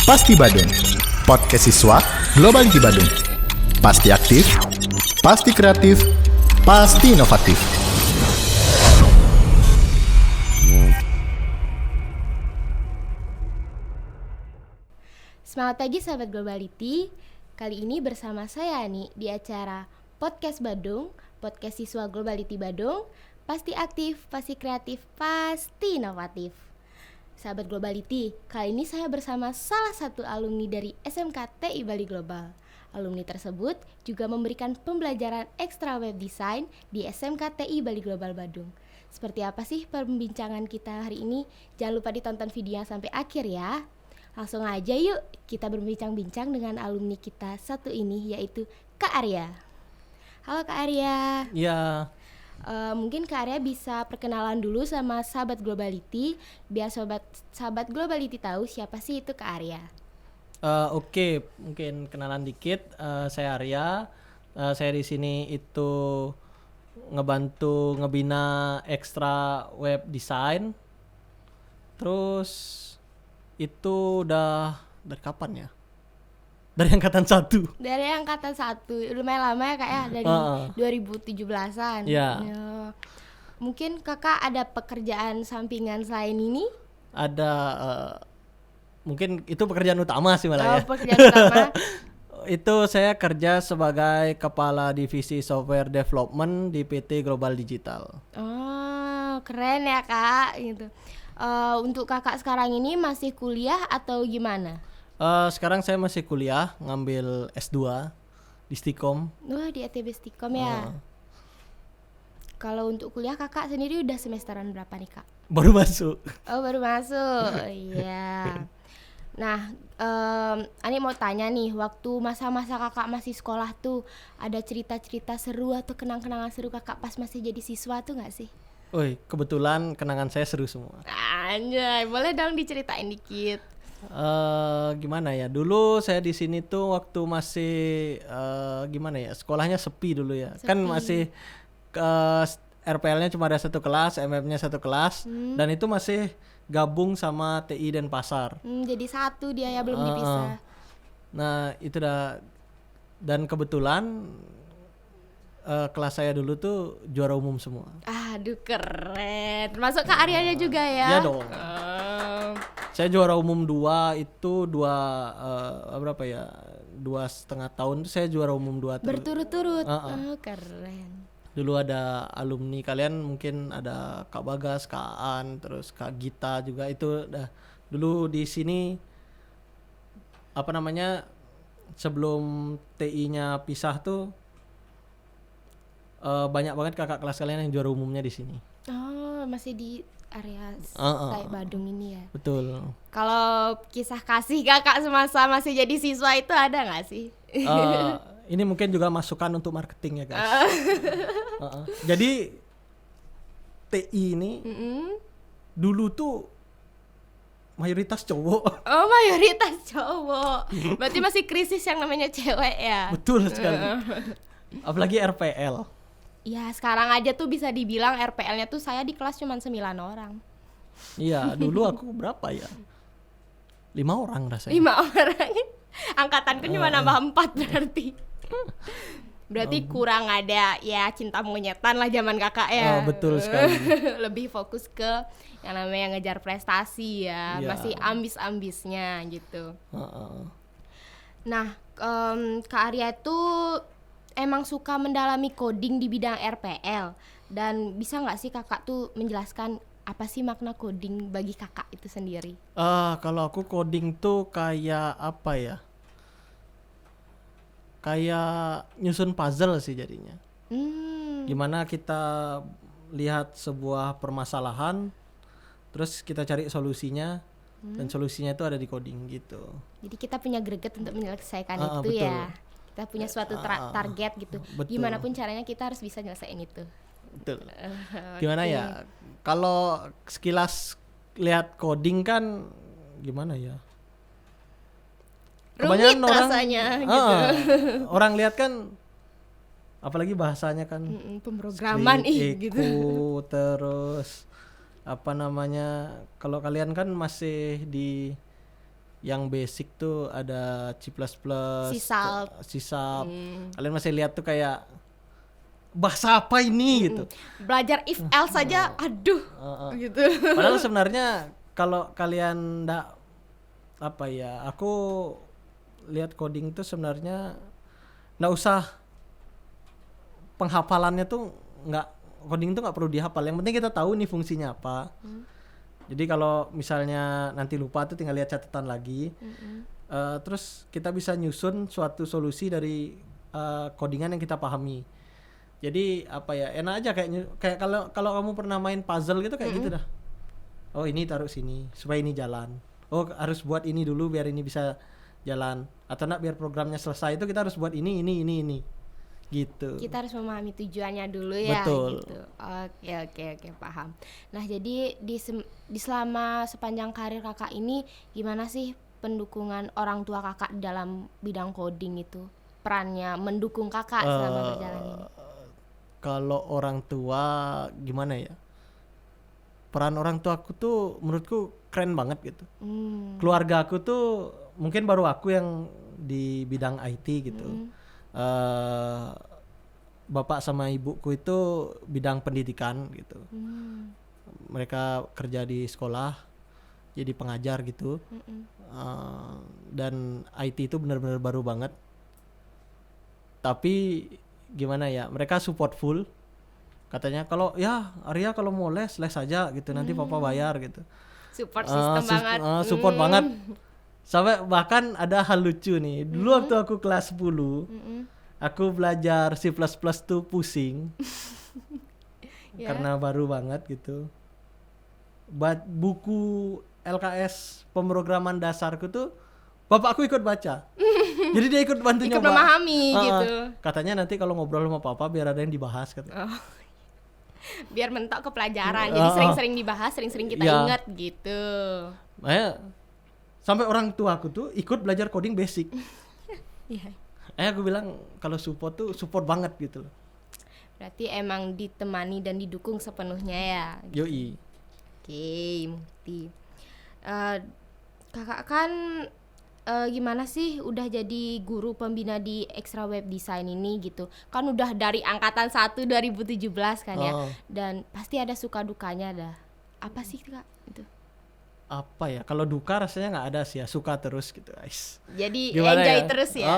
Pasti Badung, podcast siswa Globality Badung. Pasti aktif, pasti kreatif, pasti inovatif. Selamat pagi sahabat Globality. Kali ini bersama saya Ani di acara Podcast Badung, podcast siswa Globality Badung. Pasti aktif, pasti kreatif, pasti inovatif. Sahabat Globality, kali ini saya bersama salah satu alumni dari SMK TI Bali Global. Alumni tersebut juga memberikan pembelajaran ekstra web design di SMK TI Bali Global Badung. Seperti apa sih perbincangan kita hari ini? Jangan lupa ditonton videonya sampai akhir ya. Langsung aja yuk kita berbincang-bincang dengan alumni kita satu ini, yaitu Kak Arya. Halo Kak Arya. Ya. Mungkin Kak Arya bisa perkenalan dulu sama sahabat Globality, biar sahabat Globality tahu siapa sih itu Kak Arya. Oke, mungkin kenalan dikit. Saya Arya. Saya di sini itu ngebantu ngebina ekstra web design. Terus itu udah dari kapan ya? Dari angkatan 1. Dari angkatan 1, lumayan lama ya Kak ya, dari 2017-an. Ya. Mungkin Kakak ada pekerjaan sampingan selain ini? Ada, mungkin itu pekerjaan utama sih malah ya. Pekerjaan utama. Itu saya kerja sebagai kepala divisi software development di PT Global Digital. Oh, keren ya Kak gitu. Untuk Kakak sekarang ini masih kuliah atau gimana? Sekarang saya masih kuliah, ngambil S2 di Stikom. Wah, di ITB Stikom ya. Kalau untuk kuliah Kakak sendiri udah semesteran berapa nih Kak? Baru masuk. Oh, baru masuk. Iya. Nah, Ani mau tanya nih, waktu masa-masa Kakak masih sekolah tuh ada cerita-cerita seru atau kenang-kenangan seru Kakak pas masih jadi siswa tuh nggak sih? Woi, kebetulan kenangan saya seru semua. Anjay, boleh dong diceritain dikit. Gimana ya? Dulu saya di sini tuh waktu masih gimana ya? Sekolahnya sepi dulu ya. Kan masih RPL-nya cuma ada satu kelas, MM-nya satu kelas, dan itu masih gabung sama TI dan pasar. Jadi satu dia ya, belum dipisah. Nah, itu dan kebetulan kelas saya dulu tuh juara umum semua. Aduh, keren. Termasuk Kak Aryanya juga ya? Iya dong. Saya juara umum 2 itu berapa ya? 2,5 tahun tuh saya juara umum 2 berturut-turut. Oh, keren. Dulu ada alumni kalian, mungkin ada Kak Bagas, Kak Aan, terus Kak Gita juga, itu dulu di sini apa namanya, sebelum TI-nya pisah tuh banyak banget kakak kelas kalian yang juara umumnya di sini. Oh, masih di area kayak Badung ini ya. Betul. Kalau kisah kasih Kakak semasa masih jadi siswa itu ada nggak sih? Ini mungkin juga masukan untuk marketing ya guys. Jadi TI ini dulu tuh mayoritas cowok. Oh, mayoritas cowok. Berarti masih krisis yang namanya cewek ya? Betul sekali. Apalagi RPL. Ya, sekarang aja tuh bisa dibilang RPL-nya tuh saya di kelas cuma 9 orang. Iya, dulu aku berapa ya? 5 orang rasanya. 5 orang. Angkatanku cuma nambah 4 berarti. Berarti kurang ada ya cinta monyetan lah zaman Kakak ya. Betul sekali. Lebih fokus ke yang namanya ngejar prestasi ya. Masih ambis-ambisnya gitu. Nah, Kak Arya tuh emang suka mendalami coding di bidang RPL, dan bisa nggak sih Kakak tuh menjelaskan apa sih makna coding bagi Kakak itu sendiri? Kalau aku coding tuh kayak apa ya? Kayak nyusun puzzle sih jadinya. Gimana kita lihat sebuah permasalahan, terus kita cari solusinya, dan solusinya itu ada di coding gitu. Jadi kita punya greget untuk menyelesaikan itu betul. Ya. Kita punya suatu target gitu. Betul. Gimana pun caranya kita harus bisa nyelesain itu. Betul. Gimana ya? Kalau sekilas lihat coding kan gimana ya? Rumit rasanya gitu. Orang lihat kan, apalagi bahasanya kan pemrograman gitu. Terus apa namanya? Kalau kalian kan masih di yang basic tuh ada C++, C-Sharp. C-Sharp. Kalian masih lihat tuh kayak bahasa apa ini gitu. Belajar if else saja, aduh, gitu. Padahal sebenarnya kalau kalian aku lihat coding tuh sebenarnya nggak usah penghafalannya tuh coding tuh nggak perlu dihafal. Yang penting kita tahu nih fungsinya apa. Jadi kalau misalnya nanti lupa tuh tinggal lihat catatan lagi. Terus kita bisa nyusun suatu solusi dari codingan yang kita pahami. Jadi enak aja kayak kalau kamu pernah main puzzle gitu kayak gitu dah. Oh ini taruh sini supaya ini jalan. Oh harus buat ini dulu biar ini bisa jalan. Atau biar programnya selesai itu kita harus buat ini gitu. Kita harus memahami tujuannya dulu ya. Betul. Gitu. Oke, paham. Nah jadi di selama sepanjang karir kakak ini gimana sih pendukungan orang tua kakak dalam bidang coding itu, perannya mendukung kakak selama berjalan ini? Kalau orang tua gimana ya, peran orang tua aku tuh menurutku keren banget gitu. Keluarga aku tuh mungkin baru aku yang di bidang IT gitu. Bapak sama ibuku itu bidang pendidikan gitu. Mereka kerja di sekolah jadi pengajar gitu. Dan IT itu benar-benar baru banget. Tapi gimana ya, mereka support full. Katanya kalau Arya kalau mau les aja gitu, nanti papa bayar gitu. Support system banget. Support banget. Sampai bahkan ada hal lucu nih. Dulu waktu aku kelas 10, aku belajar C++ tuh pusing. Karena baru banget gitu. Buku LKS pemrograman dasarku tuh bapakku ikut baca. Jadi dia ikut bantu ikut nyoba. memahami gitu. Katanya nanti kalau ngobrol sama papa biar ada yang dibahas katanya. Biar mentok ke pelajaran. Jadi sering-sering dibahas, sering-sering kita ingat gitu. Sampai orang tua aku tuh ikut belajar coding basic. Iya. Aku bilang kalau support tuh support banget gitu loh. Berarti emang ditemani dan didukung sepenuhnya ya. Yoi. Oke, Mukti. Kakak kan gimana sih udah jadi guru pembina di Extra Web Design ini gitu. Kan udah dari angkatan 1 2017 kan ya. Dan pasti ada suka dukanya dah. Apa sih Kak itu? Apa ya, kalau duka rasanya nggak ada sih ya, suka terus gitu guys. Jadi gimana enjoy ya? terus ya.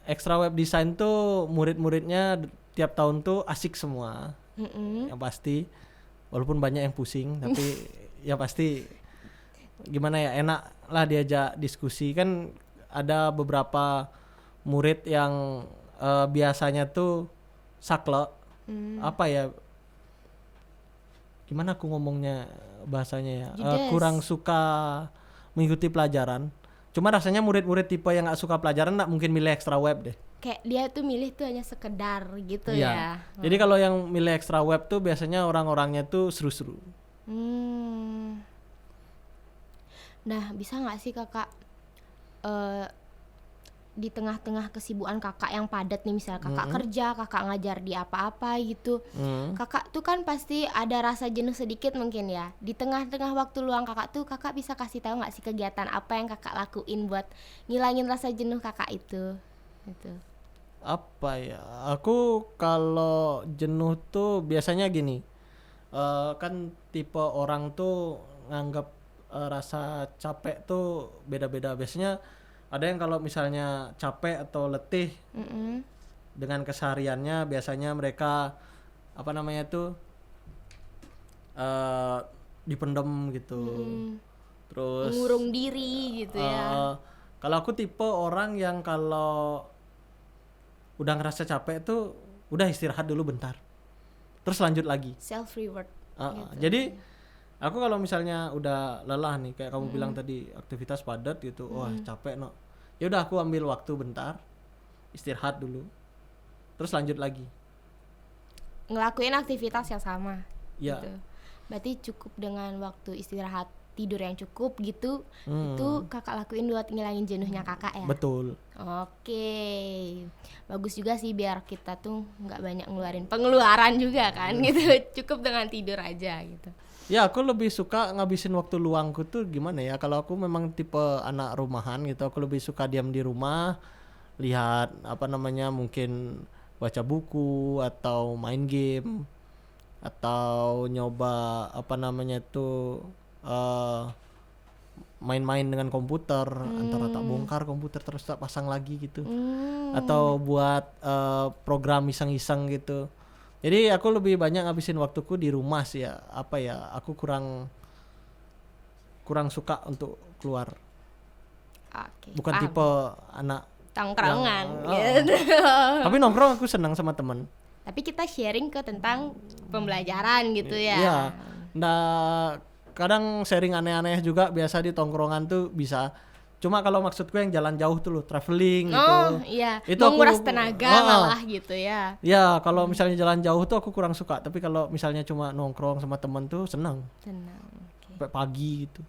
Extra Web Design tuh murid-muridnya tiap tahun tuh asik semua. Yang pasti walaupun banyak yang pusing tapi ya pasti gimana ya, enak lah diajak diskusi. Kan ada beberapa murid yang biasanya tuh saklek. Apa ya, gimana aku ngomongnya bahasanya ya, kurang suka mengikuti pelajaran. Cuma rasanya murid-murid tipe yang gak suka pelajaran gak mungkin milih Extra Web deh. Kayak dia tuh milih tuh hanya sekedar gitu ya. Jadi kalau yang milih Extra Web tuh biasanya orang-orangnya tuh seru-seru. Nah bisa gak sih kakak di tengah-tengah kesibukan kakak yang padat nih, misalnya kakak kerja, kakak ngajar di apa-apa gitu, kakak tuh kan pasti ada rasa jenuh sedikit mungkin ya. Di tengah-tengah waktu luang kakak tuh, kakak bisa kasih tahu nggak sih kegiatan apa yang kakak lakuin buat ngilangin rasa jenuh kakak itu gitu. Apa ya, aku kalau jenuh tuh biasanya gini, kan tipe orang tuh nganggap rasa capek tuh beda-beda. Biasanya ada yang kalau misalnya capek atau letih dengan kesehariannya, biasanya mereka apa namanya tuh dipendem gitu, terus mengurung diri gitu ya. Kalau aku tipe orang yang kalau udah ngerasa capek tuh udah istirahat dulu bentar, terus lanjut lagi. Self reward. Jadi aku kalau misalnya udah lelah nih, kayak kamu bilang tadi aktivitas padat gitu, wah capek no. Ya udah aku ambil waktu bentar, istirahat dulu, terus lanjut lagi. Ngelakuin aktivitas yang sama. Ya. Gitu. Berarti cukup dengan waktu istirahat, tidur yang cukup gitu, itu kakak lakuin buat ngilangin jenuhnya kakak ya. Betul. Oke, bagus juga sih biar kita tuh nggak banyak ngeluarin pengeluaran juga kan gitu, cukup dengan tidur aja gitu. Ya aku lebih suka ngabisin waktu luangku tuh gimana ya, kalau aku memang tipe anak rumahan gitu, aku lebih suka diam di rumah, lihat mungkin baca buku atau main game atau nyoba main-main dengan komputer, antara tak bongkar komputer terus tak pasang lagi gitu, atau buat program iseng-iseng gitu. Jadi aku lebih banyak ngabisin waktuku di rumah sih ya. Aku kurang suka untuk keluar. Oke, Bukan paham. tipe anak Tongkrongan yang- gitu. tapi nongkrong aku senang sama teman. Tapi kita sharing ke tentang pembelajaran gitu ya. Iya. Nah, kadang sharing aneh-aneh juga biasa di tongkrongan tuh bisa. Cuma kalau maksudku yang jalan jauh tuh loh, traveling gitu. Oh iya, Itu menguras aku- tenaga Ah. malah gitu ya. Ya, kalau misalnya jalan jauh tuh aku kurang suka, tapi kalau misalnya cuma nongkrong sama teman tuh senang. Tenang. Oke. Sampai pagi gitu.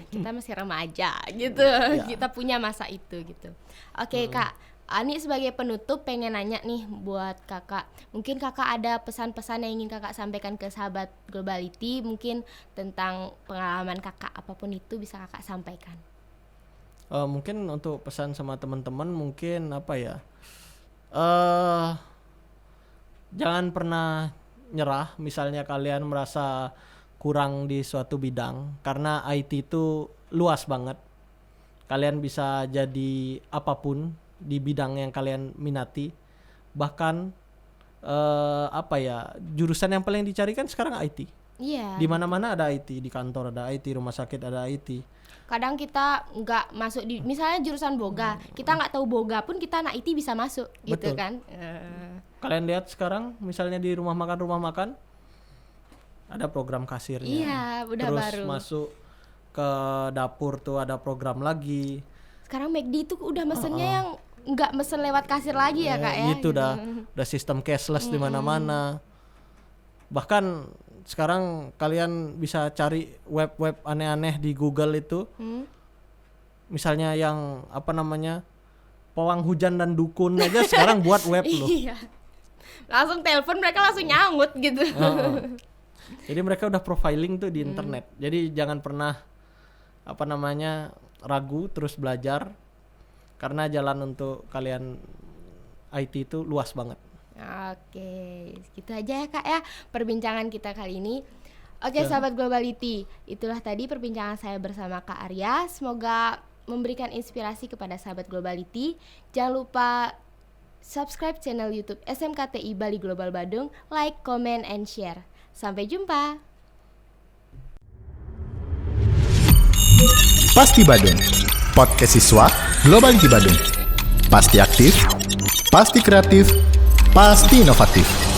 Kita masih remaja gitu. Kita punya masa itu gitu. Oke, Kak. Ani sebagai penutup pengen nanya nih buat Kakak. Mungkin Kakak ada pesan-pesan yang ingin Kakak sampaikan ke sahabat Globality, mungkin tentang pengalaman Kakak, apapun itu bisa Kakak sampaikan. Mungkin untuk pesan sama teman-teman mungkin jangan pernah nyerah misalnya kalian merasa kurang di suatu bidang, karena IT itu luas banget. Kalian bisa jadi apapun di bidang yang kalian minati. Bahkan jurusan yang paling dicari kan sekarang IT. Iya. Di mana-mana ada IT, di kantor ada IT, rumah sakit ada IT. Kadang kita nggak masuk di misalnya jurusan boga, kita nggak tahu boga pun kita anak IT bisa masuk gitu Betul. kan. Kalian lihat sekarang misalnya di rumah makan ada program kasirnya. Iya, udah Terus baru. masuk ke dapur tuh ada program lagi. Sekarang McD itu udah mesennya yang nggak mesen lewat kasir lagi ya Kak ya. Gitu udah sistem cashless di mana-mana. Bahkan sekarang kalian bisa cari web-web aneh-aneh di Google itu. Misalnya yang pawang hujan dan dukun aja sekarang buat web loh. Iya. Langsung telepon mereka langsung nyaut gitu. Jadi mereka udah profiling tuh di internet. Jadi jangan pernah ragu, terus belajar, karena jalan untuk kalian IT itu luas banget. Oke, gitu aja ya Kak ya perbincangan kita kali ini. Oke, sahabat Globality, itulah tadi perbincangan saya bersama Kak Arya. Semoga memberikan inspirasi kepada sahabat Globality. Jangan lupa subscribe channel YouTube SMKTI Bali Global Badung, like, comment, and share. Sampai jumpa. Pasti Badung, podcast siswa Globality Badung. Pasti aktif, pasti kreatif, pasti inovatif.